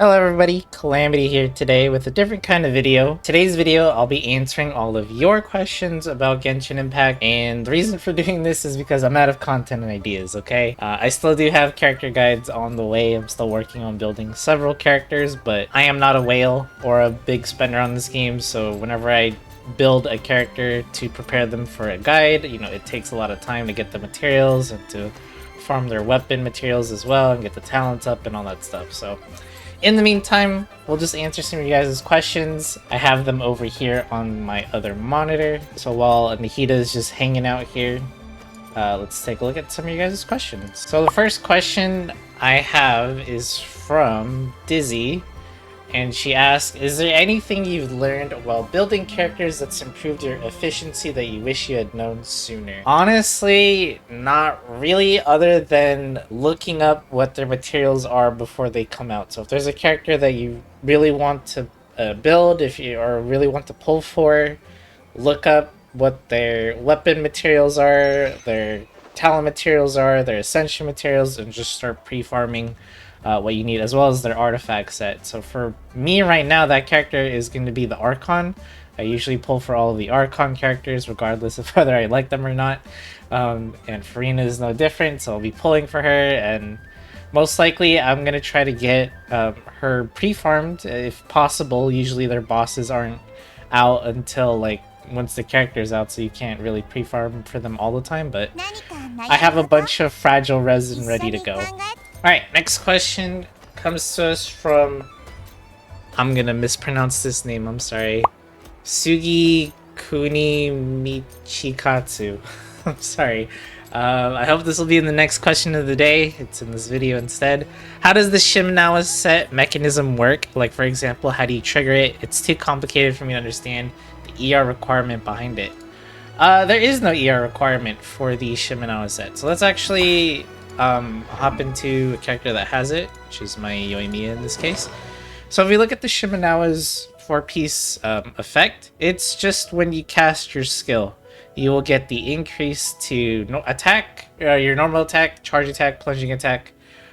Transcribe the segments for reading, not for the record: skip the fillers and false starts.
Hello everybody, Calamity here today with a different kind of video. Today's video, I'll be answering all of your questions about Genshin Impact, and the reason for doing this is because I'm out of content and ideas, okay? I still do have character guides on the way. I'm still working on building several characters, but I am not a whale or a big spender on this game, so whenever I build a character to prepare them for a guide, you know, it takes a lot of time to get the materials and to farm their weapon materials as well and get the talents up and all that stuff. So in the meantime, we'll just answer some of you guys' questions. I have them over here on my other monitor. So while Nahida is just hanging out here, let's take a look at some of you guys' questions. So the first question I have is from Dizzy, and she asks, is there anything you've learned while building characters that's improved your efficiency that you wish you had known sooner? Honestly, not really, other than looking up what their materials are before they come out. So if there's a character that you really want to build, if you or really want to pull for, look up what their weapon materials are, their talent materials are, their ascension materials, and just start pre-farming what you need, as well as their artifact set. So for me right now, that character is going to be the Archon. I usually pull for all of the Archon characters, regardless of whether I like them or not. And Farina is no different, so I'll be pulling for her, and most likely I'm going to try to get her pre-farmed if possible. Usually their bosses aren't out until like once the character's out, so you can't really pre-farm for them all the time, but I have a bunch of fragile resin ready to go. Alright, next question comes to us from, I'm gonna mispronounce this name, I'm sorry, Sugi Kuni Michikatsu. I'm sorry. I hope this will be in the next question of the day. It's in this video instead. How does the Shima set mechanism work? Like, for example, how do you trigger it? It's too complicated for me to understand the ER requirement behind it. There is no ER requirement for the Shima set, so let's actually hop into a character that has it, which is my Yoimiya in this case. So if we look at the Shiminawa's 4-piece effect, it's just when you cast your skill, you will get the increase to attack, your normal attack, charge attack, plunging attack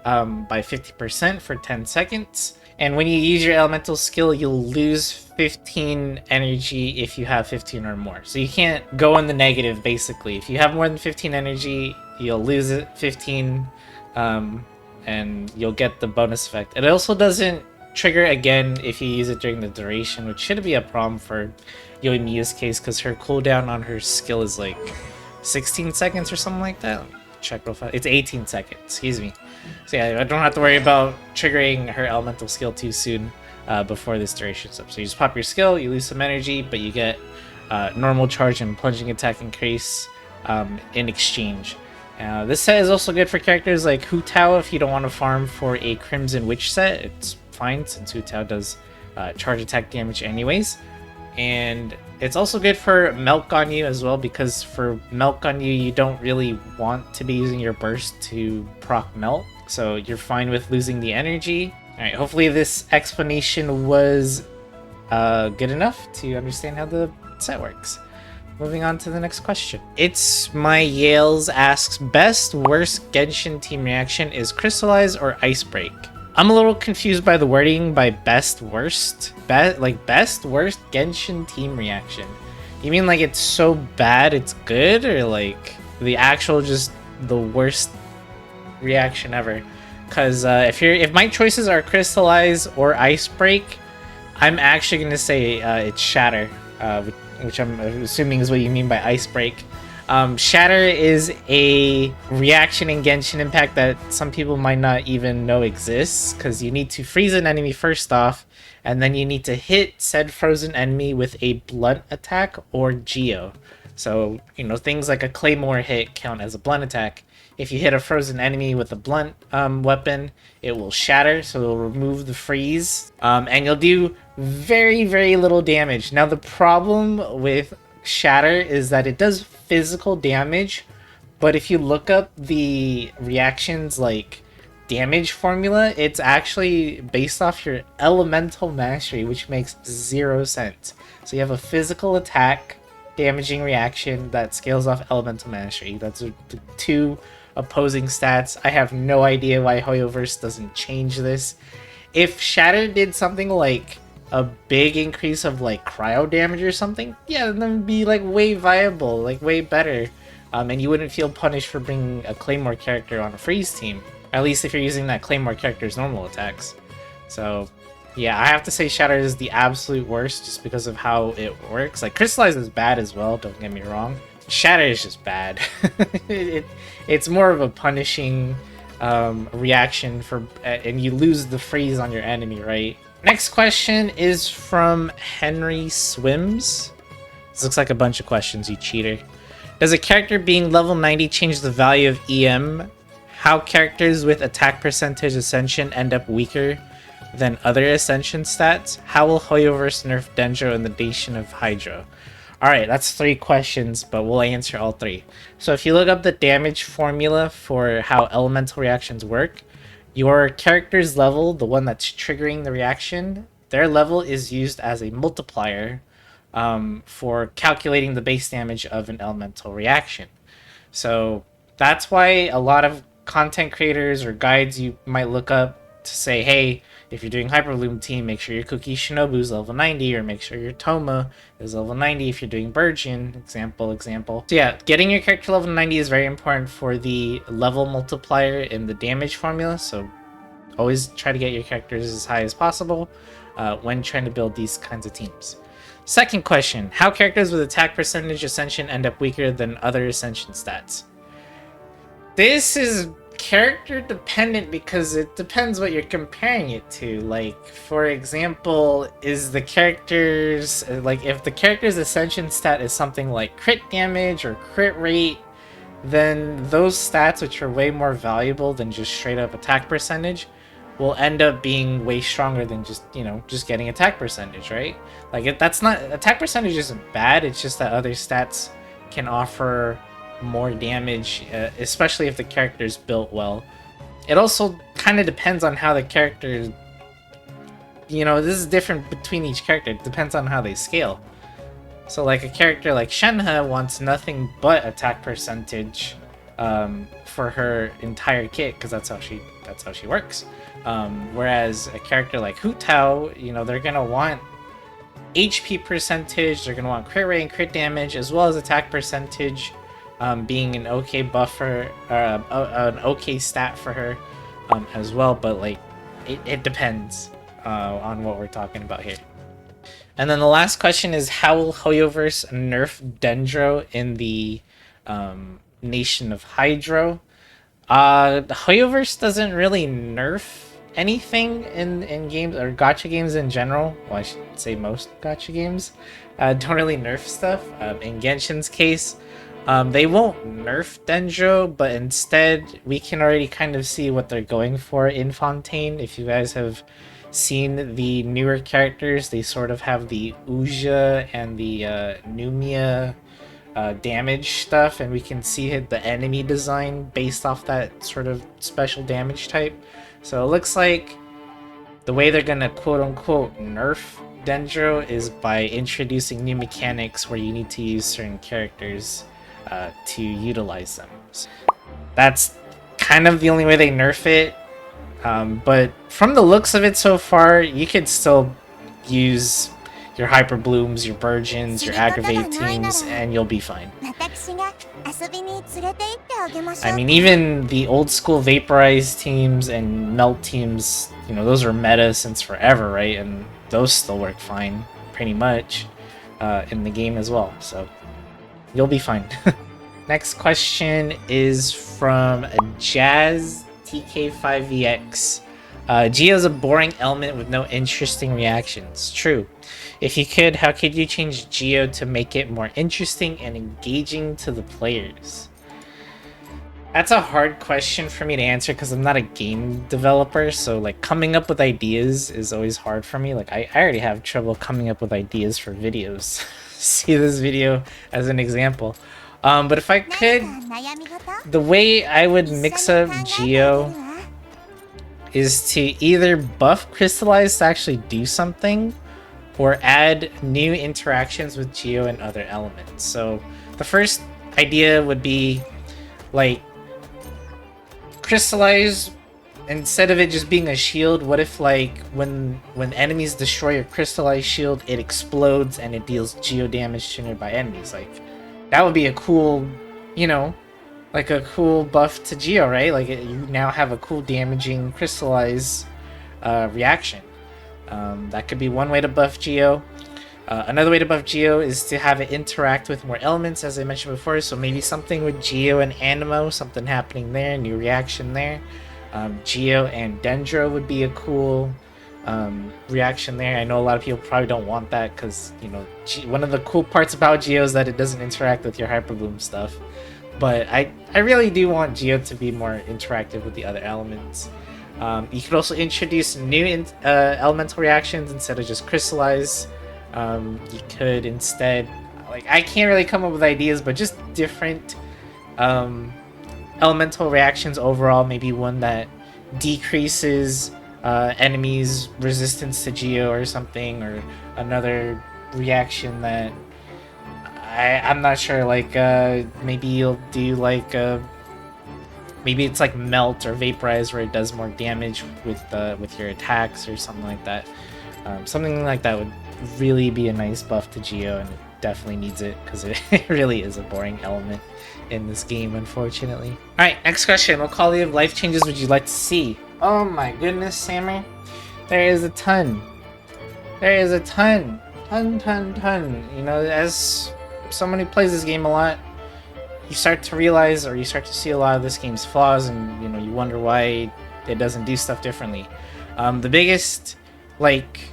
by 50% for 10 seconds. And when you use your elemental skill, you'll lose 15 energy if you have 15 or more. So you can't go in the negative, basically. If you have more than 15 energy, you'll lose it 15, and you'll get the bonus effect. It also doesn't trigger again if you use it during the duration, which shouldn't be a problem for Yoimiya's case, because her cooldown on her skill is like 16 seconds or something like that. Check real fast. It's 18 seconds, excuse me. So yeah, I don't have to worry about triggering her elemental skill too soon before this duration's up. So you just pop your skill, you lose some energy, but you get normal charge and plunging attack increase in exchange. This set is also good for characters like Hu Tao if you don't want to farm for a Crimson Witch set. It's fine since Hu Tao does charge attack damage anyways. And it's also good for Milk on you as well, because for Milk on you, you don't really want to be using your burst to proc Melt, so you're fine with losing the energy. Alright, hopefully this explanation was good enough to understand how the set works. Moving on to the next question. It's My Yales asks, best worst Genshin team reaction is Crystallize or Ice Break? I'm a little confused by the wording by best worst. Like best worst Genshin team reaction. You mean like it's so bad it's good, or like the actual just the worst reaction ever? Because if my choices are Crystallize or Ice Break, I'm actually gonna say it's Shatter, which I'm assuming is what you mean by Ice Break. Shatter is a reaction in Genshin Impact that some people might not even know exists, because you need to freeze an enemy first off, and then you need to hit said frozen enemy with a blunt attack or Geo. So, you know, things like a Claymore hit count as a blunt attack. If you hit a frozen enemy with a blunt weapon, it will shatter, so it'll remove the freeze, and you'll do very, very little damage. Now, the problem with Shatter is that it does physical damage, but if you look up the reactions like damage formula, it's actually based off your elemental mastery, which makes 0 sense. So you have a physical attack damaging reaction that scales off elemental mastery. That's the two opposing stats. I have no idea why Hoyoverse doesn't change this. If Shatter did something like a big increase of like cryo damage or something, yeah, then it'd be like way viable, like way better. And you wouldn't feel punished for bringing a Claymore character on a freeze team. At least if you're using that Claymore character's normal attacks. So, yeah, I have to say Shatter is the absolute worst just because of how it works. Like, Crystallize is bad as well, don't get me wrong. Shatter is just bad. It's more of a punishing reaction for, and you lose the freeze on your enemy, right? Next question is from Henry Swims. This looks like a bunch of questions, you cheater. Does a character being level 90 change the value of EM? How characters with attack percentage ascension end up weaker than other ascension stats? How will Hoyoverse nerf Dendro in the Nation of Hydro? Alright, that's 3 questions, but we'll answer all 3. So if you look up the damage formula for how elemental reactions work, your character's level, the one that's triggering the reaction, their level is used as a multiplier for calculating the base damage of an elemental reaction. So that's why a lot of content creators or guides you might look up to say, hey, if you're doing Hyper Bloom team, make sure your Cookie Shinobu's level 90, or make sure your Toma is level 90 if you're doing Burgeon, example. So yeah, getting your character level 90 is very important for the level multiplier in the damage formula, so always try to get your characters as high as possible when trying to build these kinds of teams. Second question, how characters with attack percentage ascension end up weaker than other ascension stats? This is character dependent because it depends what you're comparing it to. Like, for example, is the character's, like, if the character's ascension stat is something like crit damage or crit rate, then those stats, which are way more valuable than just straight up attack percentage, will end up being way stronger than just, you know, just getting attack percentage, right? Like, that's not, attack percentage isn't bad, it's just that other stats can offer more damage, especially if the character is built well. It also kind of depends on how the character, you know, this is different between each character, it depends on how they scale. So like a character like Shenhe wants nothing but attack percentage for her entire kit, because that's how she works. Whereas a character like Hu Tao, you know, they're gonna want HP percentage, they're gonna want crit rate and crit damage, as well as attack percentage, being an okay buffer, an okay stat for her as well. But like, it depends on what we're talking about here. And then the last question is, how will Hoyoverse nerf Dendro in the Nation of Hydro? Hoyoverse doesn't really nerf anything in games, or gacha games in general. Well, I should say most gacha games don't really nerf stuff. In Genshin's case, they won't nerf Dendro, but instead we can already kind of see what they're going for in Fontaine. If you guys have seen the newer characters, they sort of have the Uja and the Numia damage stuff, and we can see the enemy design based off that sort of special damage type. So it looks like the way they're gonna quote-unquote nerf Dendro is by introducing new mechanics where you need to use certain characters to utilize them. So that's kind of the only way they nerf it. But from the looks of it so far, you could still use your Hyper Blooms, your Burgeons, your Aggravate teams, and you'll be fine. I mean, even the old school Vaporize teams and Melt teams, you know, those are meta since forever, right? And those still work fine, pretty much, in the game as well, so you'll be fine. Next question is from Jazz TK5VX. Geo's a boring element with no interesting reactions. True. If you could, how could you change Geo to make it more interesting and engaging to the players? That's a hard question for me to answer because I'm not a game developer, so like coming up with ideas is always hard for me. Like I already have trouble coming up with ideas for videos. See this video as an example. But if I could, the way I would mix up Geo is to either buff Crystallize to actually do something, or add new interactions with Geo and other elements. So the first idea would be like Crystallize instead of it just being a shield, what if like when enemies destroy your crystallized shield, it explodes and it deals geo damage to nearby enemies? Like that would be a cool, you know, like a cool buff to geo, right? Like you now have a cool damaging crystallized reaction. That could be one way to buff geo. Another way to buff Geo is to have it interact with more elements, as I mentioned before. So maybe something with Geo and Animo, something happening there, new reaction there. Geo and Dendro would be a cool reaction there. I know a lot of people probably don't want that because, you know, one of the cool parts about Geo is that it doesn't interact with your Hyper Bloom stuff. But I really do want Geo to be more interactive with the other elements. You could also introduce new elemental reactions instead of just crystallize. You could instead, like, I can't really come up with ideas, but just different elemental reactions overall. Maybe one that decreases enemies' resistance to Geo or something, or another reaction that I'm not sure. Like maybe you'll do like maybe it's like melt or vaporize, where it does more damage with your attacks or something like that. Something like that would really be a nice buff to Geo, and it definitely needs it because it really is a boring element in this game, unfortunately. Alright, next question. What quality of life changes would you like to see? Oh my goodness, Sammer. There is a ton. There is a ton. Ton. You know, as someone who plays this game a lot, you start to realize, or you start to see a lot of this game's flaws, and, you know, you wonder why it doesn't do stuff differently. The biggest, like,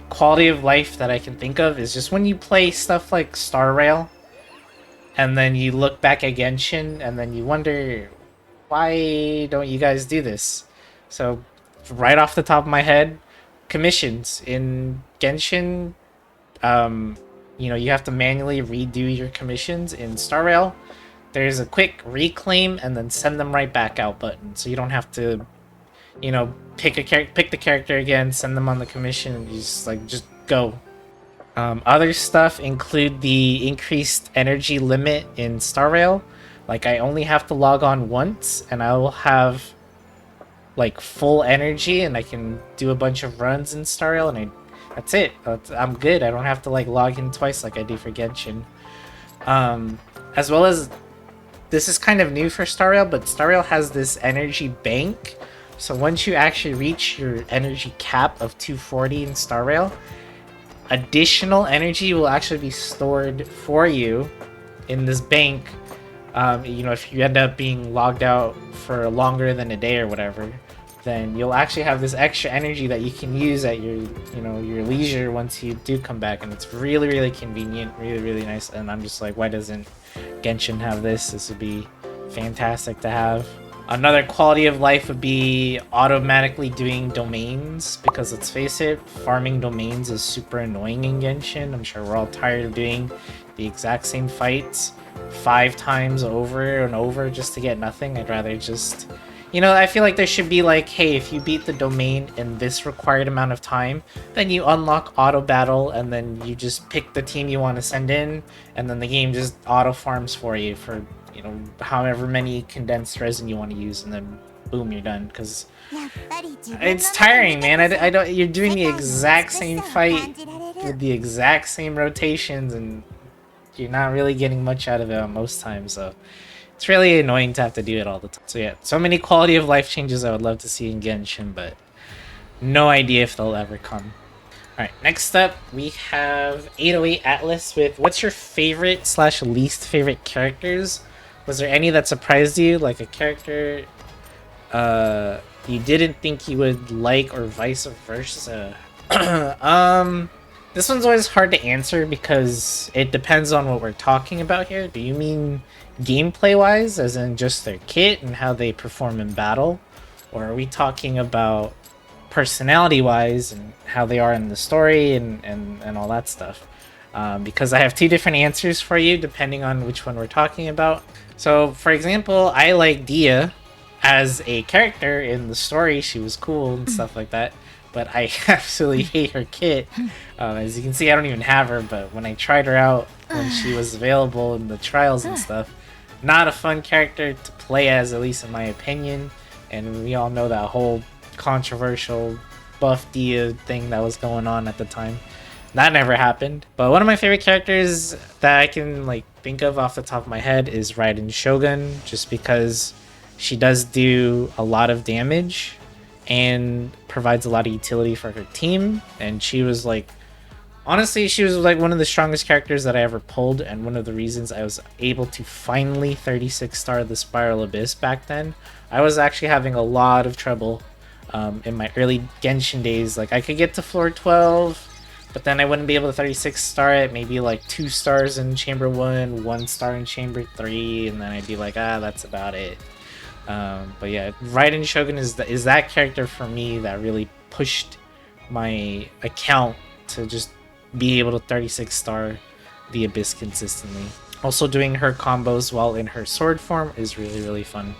quality of life that I can think of is just when you play stuff like Star Rail, and then you look back at Genshin, and then you wonder, why don't you guys do this? So, right off the top of my head, commissions in Genshin, you know, you have to manually redo your commissions. In Star Rail, there's a quick reclaim and then send them right back out button, so you don't have to, you know, pick the character again, send them on the commission, and you just go. Other stuff include the increased energy limit in Star Rail. Like, I only have to log on once, and I will have like full energy, and I can do a bunch of runs in Star Rail, and that's it. I'm good. I don't have to like log in twice like I do for Genshin. As well as, this is kind of new for Star Rail, but Star Rail has this energy bank. So once you actually reach your energy cap of 240 in Star Rail, additional energy will actually be stored for you in this bank. You know, if you end up being logged out for longer than a day or whatever, then you'll actually have this extra energy that you can use at your, you know, your leisure once you do come back, and it's really convenient, really nice. And I'm just like, why doesn't Genshin have this? This would be fantastic to have. Another quality of life would be automatically doing domains, because let's face it, farming domains is super annoying in Genshin. I'm sure we're all tired of doing the exact same fights 5 times over and over just to get nothing. I'd rather just, you know, I feel like there should be like, hey, if you beat the domain in this required amount of time, then you unlock auto battle, and then you just pick the team you want to send in, and then the game just auto farms for you for, you know, however many condensed resin you want to use, and then boom, you're done. Because it's tiring, man. I don't. You're doing the exact same fight with the exact same rotations, and you're not really getting much out of it on most times. So it's really annoying to have to do it all the time. So yeah, so many quality of life changes I would love to see in Genshin, but no idea if they'll ever come. Alright, next up we have 808 Atlas with, what's your favorite / least favorite characters? Was there any that surprised you, like a character you didn't think you would like, or vice versa? This one's always hard to answer because it depends on what we're talking about here. Do you mean gameplay-wise, as in just their kit and how they perform in battle? Or are we talking about personality-wise and how they are in the story and all that stuff? Because I have 2 different answers for you depending on which one we're talking about. So, for example, I like Dia as a character in the story. She was cool and stuff like that. But I absolutely hate her kit. As you can see, I don't even have her, but when I tried her out when she was available in the trials and stuff, not a fun character to play as, at least in my opinion. and we all know that whole controversial buff Dia thing that was going on at the time. That never happened. But one of my favorite characters that I can like think of off the top of my head is Raiden Shogun, just because she does do a lot of damage and provides a lot of utility for her team. And she was like, honestly, she was like one of the strongest characters that I ever pulled, and one of the reasons I was able to finally 36 star the Spiral Abyss back then. I was actually having a lot of trouble in my early Genshin days. Like I could get to floor 12, but then I wouldn't be able to 36 star it. Maybe like 2 stars in Chamber 1, 1 star in Chamber 3, and then I'd be like, that's about it. But yeah, Raiden Shogun is that character for me that really pushed my account to just be able to 36 star the Abyss consistently. Also doing her combos while in her sword form is really, really fun.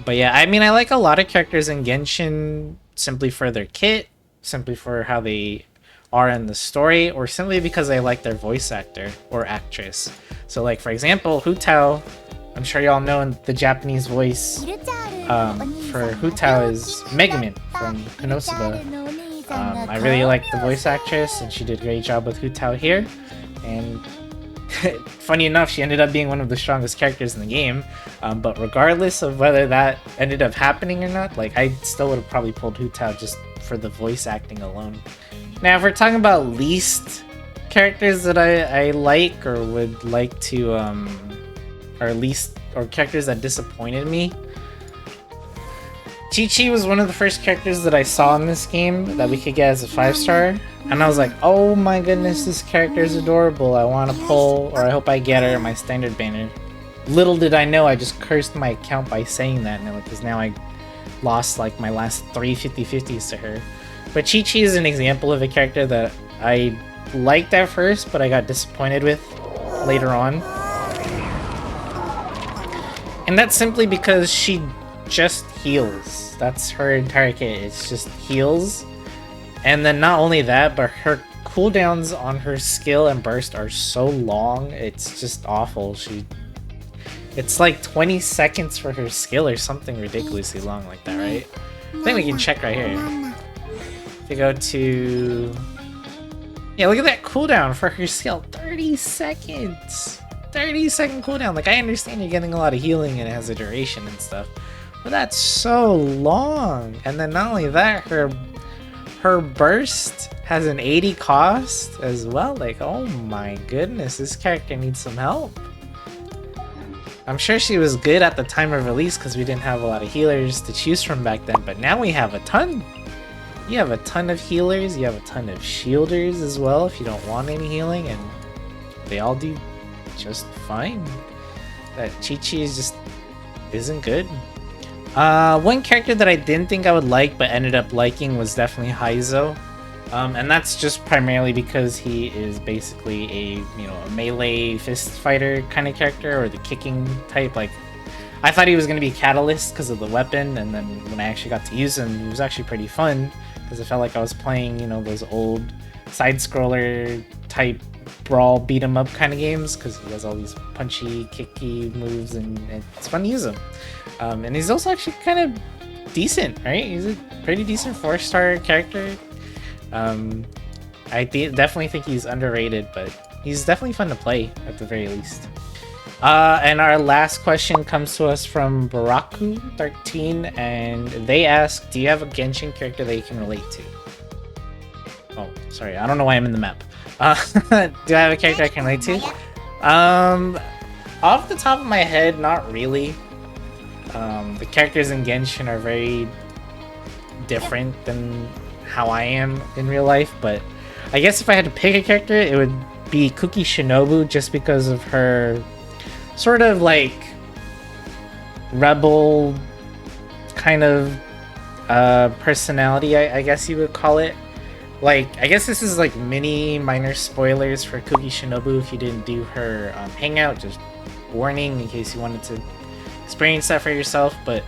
But yeah, I mean, I like a lot of characters in Genshin simply for their kit, simply for how they are in the story, or simply because I like their voice actor or actress. So like, for example, Hu Tao, I'm sure y'all know the Japanese voice for Hu Tao is Megumin from Konosuba. I really like the voice actress, and she did a great job with Hu Tao here. And funny enough, she ended up being one of the strongest characters in the game. But regardless of whether that ended up happening or not, like I still would have probably pulled Hu Tao just for the voice acting alone. Now, if we're talking about least characters that I like or would like to, or characters that disappointed me, Chi-Chi was one of the first characters that I saw in this game that we could get as a 5-star, and I was like, oh my goodness, this character is adorable. I want to pull, or I hope I get her in my standard banner. Little did I know, I just cursed my account by saying that, because now I lost like my last 3 50/50s to her. But Chi-Chi is an example of a character that I liked at first, but I got disappointed with later on. And that's simply because she just heals. That's her entire kit. It's just heals. And then not only that, but her cooldowns on her skill and burst are so long. It's just awful. It's like 20 seconds for her skill or something ridiculously long like that, right? I think we can check right here. If you go to... yeah, look at that cooldown for her skill. 30 seconds! 30-second cooldown. Like, I understand you're getting a lot of healing and it has a duration and stuff, but that's so long. And then not only that, her burst has an 80 cost as well. Like, oh my goodness, this character needs some help. I'm sure she was good at the time of release because we didn't have a lot of healers to choose from back then, but now we have a ton. You have a ton of healers, you have a ton of shielders as well if you don't want any healing, and they all do just fine. That Chi-Chi just isn't good. One character that I didn't think I would like but ended up liking was definitely Heizo. And that's just primarily because he is basically a melee fist fighter kind of character, or the kicking type. Like, I thought he was going to be Catalyst because of the weapon, and then when I actually got to use him, he was actually pretty fun because it felt like I was playing, those old side-scroller type brawl beat 'em up kind of games, because he has all these punchy, kicky moves, and it's fun to use him. And he's also actually kind of decent, right? He's a pretty decent 4-star character. I definitely think he's underrated, but he's definitely fun to play at the very least. And our last question comes to us from Baraku13, and they ask, do you have a Genshin character that you can relate to? Oh, sorry, I don't know why I'm in the map. Do I have a character I can relate to? Off the top of my head, not really. The characters in Genshin are very different than how I am in real life, but I guess if I had to pick a character, it would be Kuki Shinobu, just because of her sort of like rebel kind of personality, I guess you would call it. Like, I guess this is like mini minor spoilers for Kuki Shinobu if you didn't do her hangout, just warning in case you wanted to experience that for yourself. But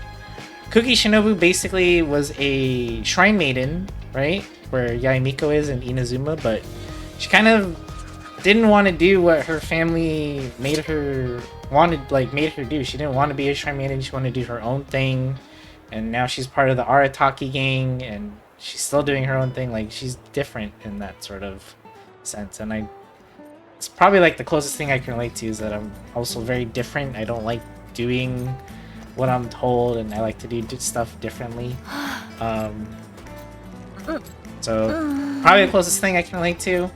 Kuki Shinobu basically was a shrine maiden, right, where Yaemiko is in Inazuma, but she kind of didn't want to do what her family made her do. She didn't want to be a shrine maiden. She wanted to do her own thing, and now she's part of the Arataki gang, and she's still doing her own thing. Like, she's different in that sort of sense, and it's probably like the closest thing I can relate to is that I'm also very different. I don't like doing what I'm told, and I like to do stuff differently. So probably the closest thing I can relate to.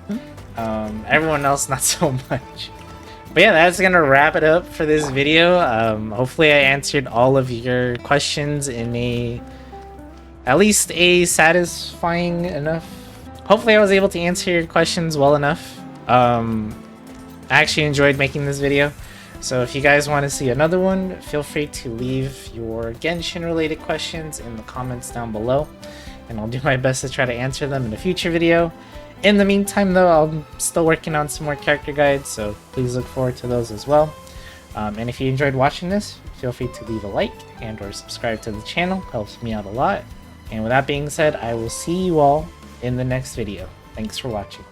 Everyone else, not so much. But yeah, that's gonna wrap it up for this video. Hopefully I answered all of your questions in at least a satisfying enough. Hopefully I was able to answer your questions well enough. I actually enjoyed making this video. So if you guys want to see another one, feel free to leave your Genshin related questions in the comments down below, and I'll do my best to try to answer them in a future video. In the meantime though, I'm still working on some more character guides, so please look forward to those as well. And if you enjoyed watching this, feel free to leave a like and or subscribe to the channel. Helps me out a lot. And with that being said, I will see you all in the next video. Thanks for watching.